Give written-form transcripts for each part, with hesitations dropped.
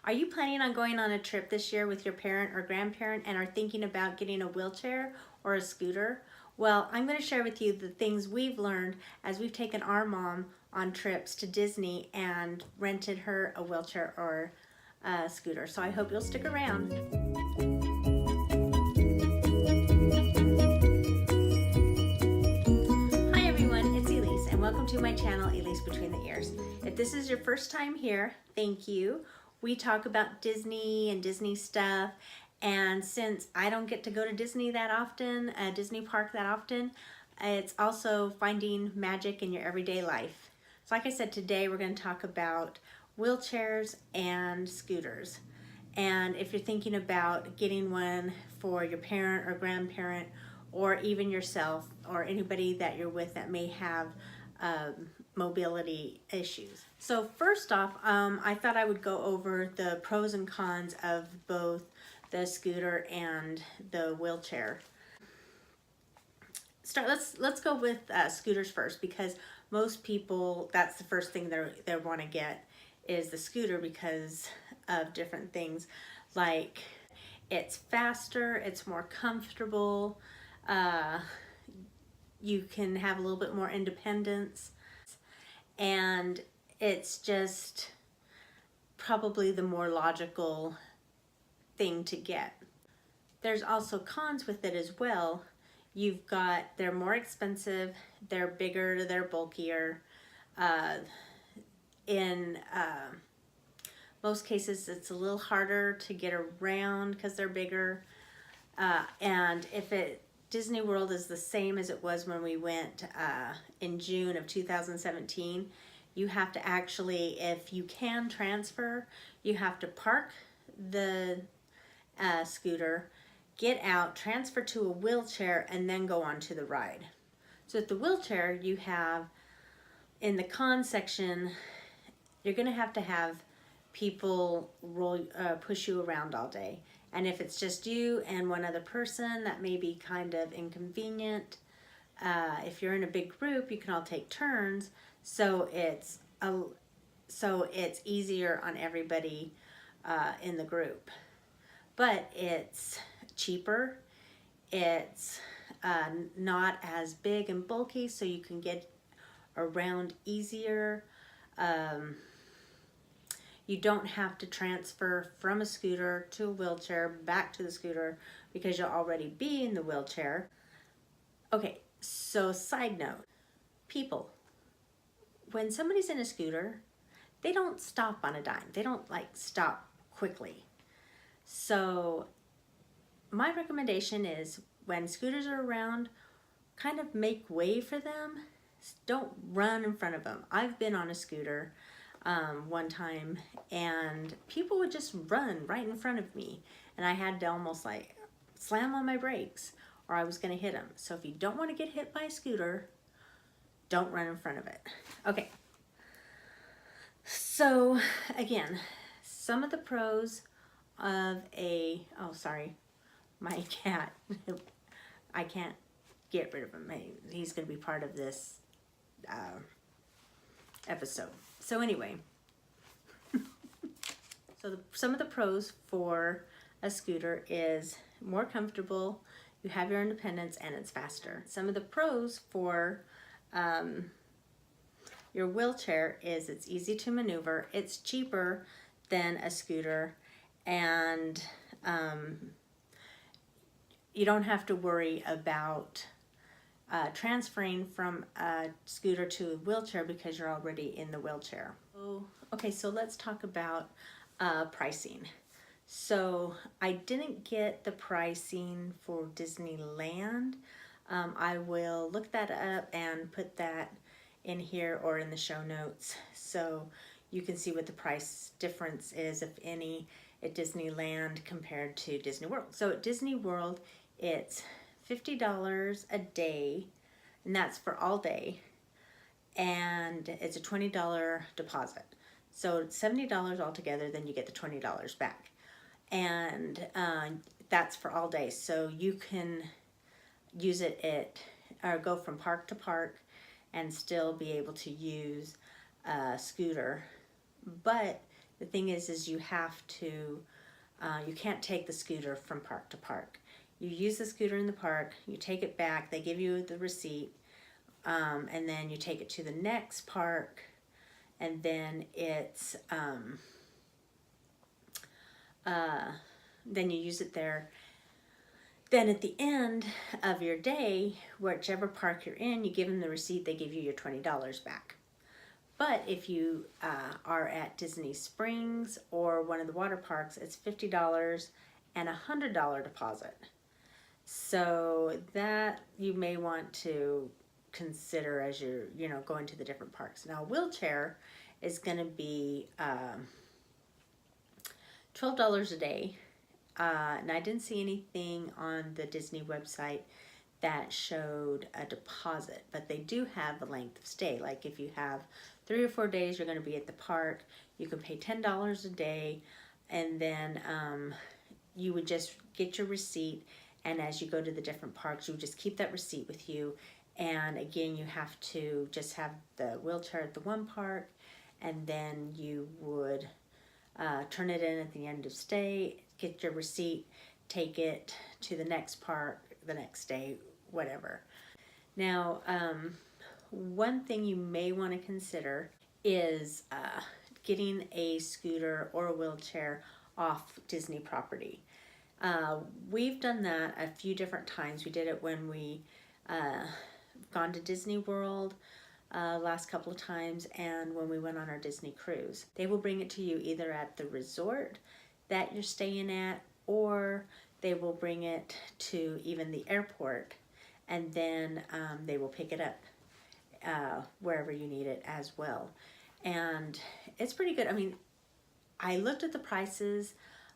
Are you planning on going on a trip this year with your parent or grandparent and are thinking about getting a wheelchair or a scooter? Well, I'm going to share with you the things we've learned as we've taken our mom on trips to Disney and rented her a wheelchair or a scooter. So I hope you'll stick around. Hi everyone, it's Elise and welcome to my channel, Elise Between the Ears. If this is your first time here, thank you. We talk about Disney and Disney stuff, and since I don't get to go to Disney that often, Disney park that often, it's also finding magic in your everyday life. So like I said, today we're going to talk about wheelchairs and scooters. And if you're thinking about getting one for your parent or grandparent, or even yourself or anybody that you're with that may have mobility issues. So first off, I thought I would go over the pros and cons of both the scooter and the wheelchair. Let's go with scooters first, because most people, that's the first thing they want to get is the scooter because of different things, like it's faster, it's more comfortable, you can have a little bit more independence, and it's just probably the more logical thing to get. There's also cons with it as well. They're more expensive, they're bigger, they're bulkier. In most cases, it's a little harder to get around because they're bigger. And Disney World is the same as it was when we went in June of 2017. You have to actually, if you can transfer, you have to park the scooter, get out, transfer to a wheelchair, and then go on to the ride. So at the wheelchair, you have, in the con section, you're going to have people push you around all day. And if it's just you and one other person, that may be kind of inconvenient. If you're in a big group, you can all take turns, so it's easier on everybody in the group. But it's cheaper. It's not as big and bulky, so you can get around easier. You don't have to transfer from a scooter to a wheelchair back to the scooter because you'll already be in the wheelchair. Okay, so side note, people, when somebody's in a scooter, they don't stop on a dime. They don't stop quickly. So my recommendation is when scooters are around, kind of make way for them. Don't run in front of them. I've been on a scooter one time, and people would just run right in front of me, and I had to almost slam on my brakes or I was going to hit them. So if you don't want to get hit by a scooter, don't run in front of it. Okay, so again, some of the pros of oh sorry, my cat, I can't get rid of him. He's going to be part of this episode. So anyway, some of the pros for a scooter is more comfortable, you have your independence, and it's faster. Some of the pros for your wheelchair is it's easy to maneuver, it's cheaper than a scooter, and you don't have to worry about transferring from a scooter to a wheelchair because you're already in the wheelchair. Okay, so let's talk about pricing. So I didn't get the pricing for Disneyland. I will look that up and put that in here or in the show notes so you can see what the price difference is, if any, at Disneyland compared to Disney World. So at Disney World, it's $50 a day, and that's for all day, and it's a $20 deposit. So it's $70 altogether, then you get the $20 back. And that's for all day. So you can use it or go from park to park and still be able to use a scooter. But The thing is you have to, you can't take the scooter from park to park. You use the scooter in the park, you take it back, they give you the receipt, and then you take it to the next park, and then it's, then you use it there. Then at the end of your day, whichever park you're in, you give them the receipt, they give you your $20 back. But if you are at Disney Springs or one of the water parks, it's $50 and a $100 deposit. So that you may want to consider as you're, going to the different parks. Now, a wheelchair is going to be $12 a day. And I didn't see anything on the Disney website that showed a deposit, but they do have a length of stay. Like if you have 3 or 4 days you're going to be at the park, you can pay $10 a day, and then you would just get your receipt, and as you go to the different parks, you would just keep that receipt with you. And again, you have to just have the wheelchair at the one park, and then you would turn it in at the end of stay, get your receipt, take it to the next park the next day, whatever. Now, one thing you may want to consider is getting a scooter or a wheelchair off Disney property. We've done that a few different times. We did it when we gone to Disney World last couple of times, and when we went on our Disney cruise. They will bring it to you either at the resort that you're staying at, or they will bring it to even the airport, and then they will pick it up wherever you need it as well. And it's pretty good. I mean, I looked at the prices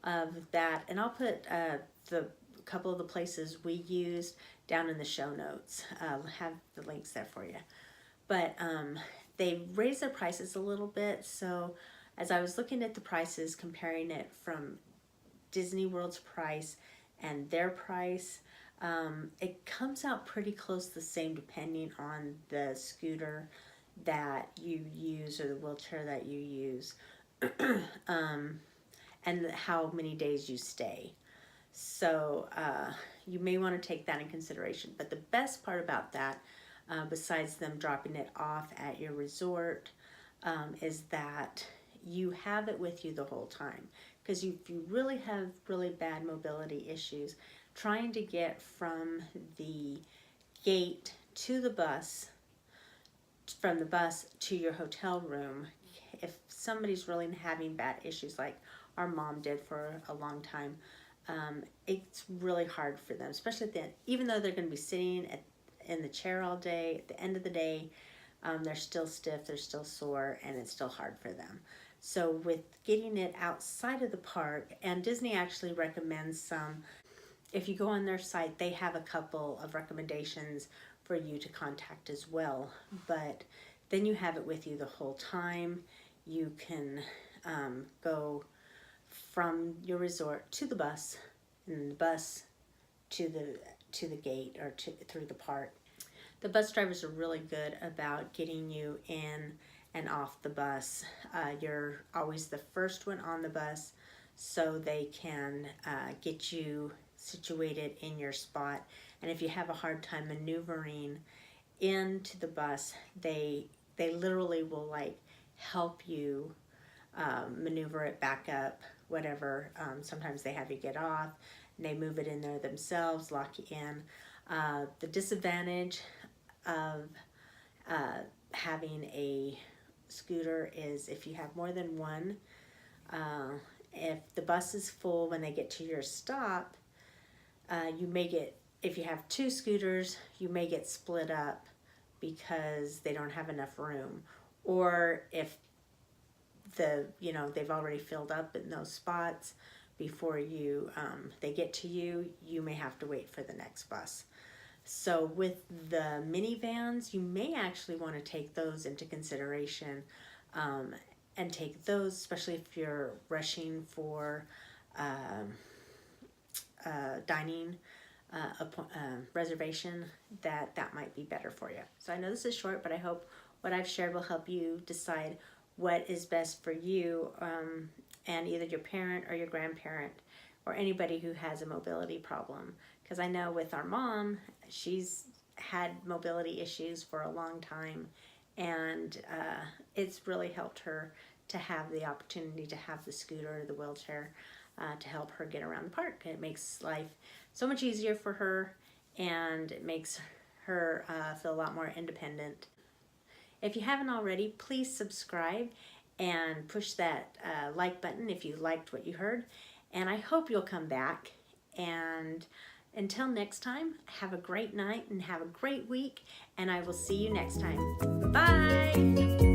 of that, and I'll put the couple of the places we used down in the show notes. Have the links there for you. But they raised their prices a little bit, so as I was looking at the prices, comparing it from Disney World's price and their price, it comes out pretty close the same depending on the scooter that you use or the wheelchair that you use, and how many days you stay. So you may want to take that in consideration. But the best part about that, besides them dropping it off at your resort, is that you have it with you the whole time. Because if you really have really bad mobility issues, trying to get from the gate to the bus, from the bus to your hotel room, if somebody's really having bad issues like our mom did for a long time, it's really hard for them, especially at the end. Even though they're going to be sitting in the chair all day, at the end of the day, they're still stiff, they're still sore, and it's still hard for them. So with getting it outside of the park, and Disney actually recommends some, if you go on their site, they have a couple of recommendations for you to contact as well. But then you have it with you the whole time. You can go from your resort to the bus, and the bus to the gate or through the park. The bus drivers are really good about getting you in and off the bus. You're always the first one on the bus, so they can get you situated in your spot. And if you have a hard time maneuvering into the bus, they literally will like help you maneuver it back up, whatever. Sometimes they have you get off, and they move it in there themselves, lock you in. The disadvantage of having a scooter is if you have more than one, if the bus is full when they get to your stop, you may get, if you have 2 scooters, you may get split up because they don't have enough room. Or if they've already filled up in those spots before they get to you, you may have to wait for the next bus. So with the minivans, you may actually want to take those into consideration, and take those, especially if you're rushing for dining reservation, that might be better for you. So I know this is short, but I hope what I've shared will help you decide what is best for you and either your parent or your grandparent or anybody who has a mobility problem. Because I know with our mom, she's had mobility issues for a long time, and it's really helped her to have the opportunity to have the scooter or the wheelchair to help her get around the park. It makes life so much easier for her, and it makes her feel a lot more independent. If you haven't already, please subscribe and push that like button if you liked what you heard. And I hope you'll come back. And until next time, have a great night and have a great week. And I will see you next time. Bye!